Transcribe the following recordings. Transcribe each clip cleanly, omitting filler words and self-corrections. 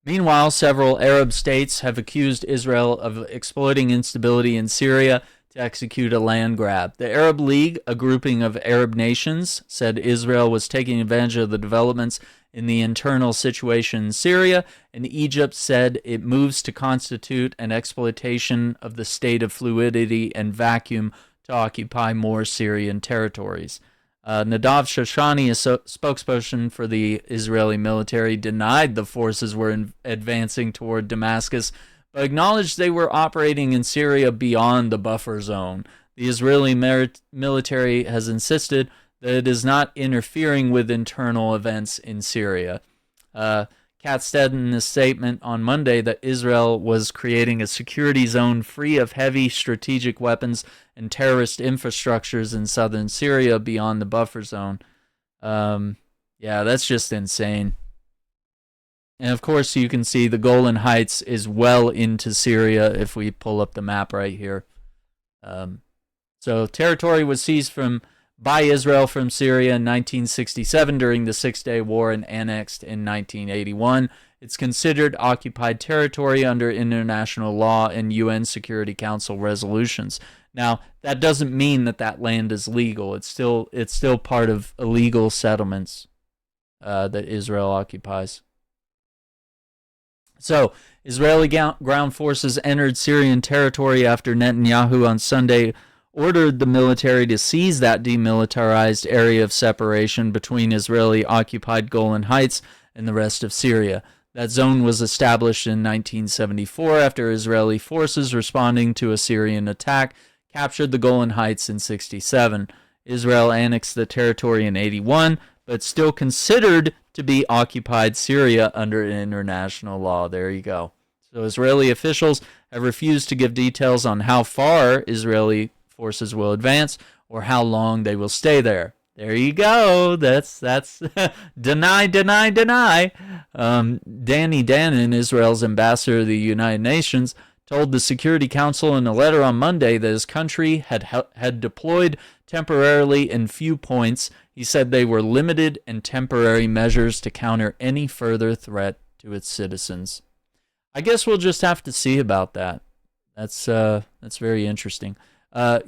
Meanwhile, several Arab states have accused Israel of exploiting instability in Syria to execute a land grab. The Arab League, a grouping of Arab nations, said Israel was taking advantage of the developments in the internal situation in Syria, and Egypt said it moves to constitute an exploitation of the state of fluidity and vacuum to occupy more Syrian territories. Nadav Shoshani, a spokesperson for the Israeli military, denied the forces were advancing toward Damascus, but acknowledged they were operating in Syria beyond the buffer zone. The Israeli military has insisted that it is not interfering with internal events in Syria. Katz said in a statement on Monday that Israel was creating a security zone free of heavy strategic weapons and terrorist infrastructures in southern Syria beyond the buffer zone. Yeah, that's just insane. And of course, you can see the Golan Heights is well into Syria if we pull up the map right here. So territory was seized by Israel from Syria in 1967 during the Six-Day War and annexed in 1981. It's considered occupied territory under international law and UN Security Council resolutions. Now, that doesn't mean that land is legal. It's still part of illegal settlements that Israel occupies. So, Israeli ground forces entered Syrian territory after Netanyahu on Sunday ordered the military to seize that demilitarized area of separation between Israeli-occupied Golan Heights and the rest of Syria. That zone was established in 1974 after Israeli forces responding to a Syrian attack captured the Golan Heights in 1967. Israel annexed the territory in 1981, but still considered to be occupied Syria under international law. There you go. So Israeli officials have refused to give details on how far Israeli forces will advance or how long they will stay there. There you go. That's deny. Danny Danon, Israel's ambassador to the United Nations, told the Security Council in a letter on Monday that his country had deployed temporarily in few points. He said they were limited and temporary measures to counter any further threat to its citizens. I guess we'll just have to see about that. That's very interesting.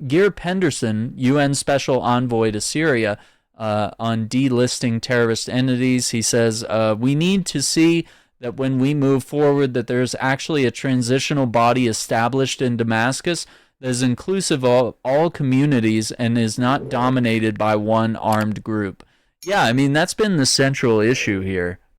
Geir Penderson, UN Special Envoy to Syria, on delisting terrorist entities, he says, we need to see that when we move forward that there's actually a transitional body established in Damascus that is inclusive of all communities and is not dominated by one armed group. Yeah, I mean, that's been the central issue here.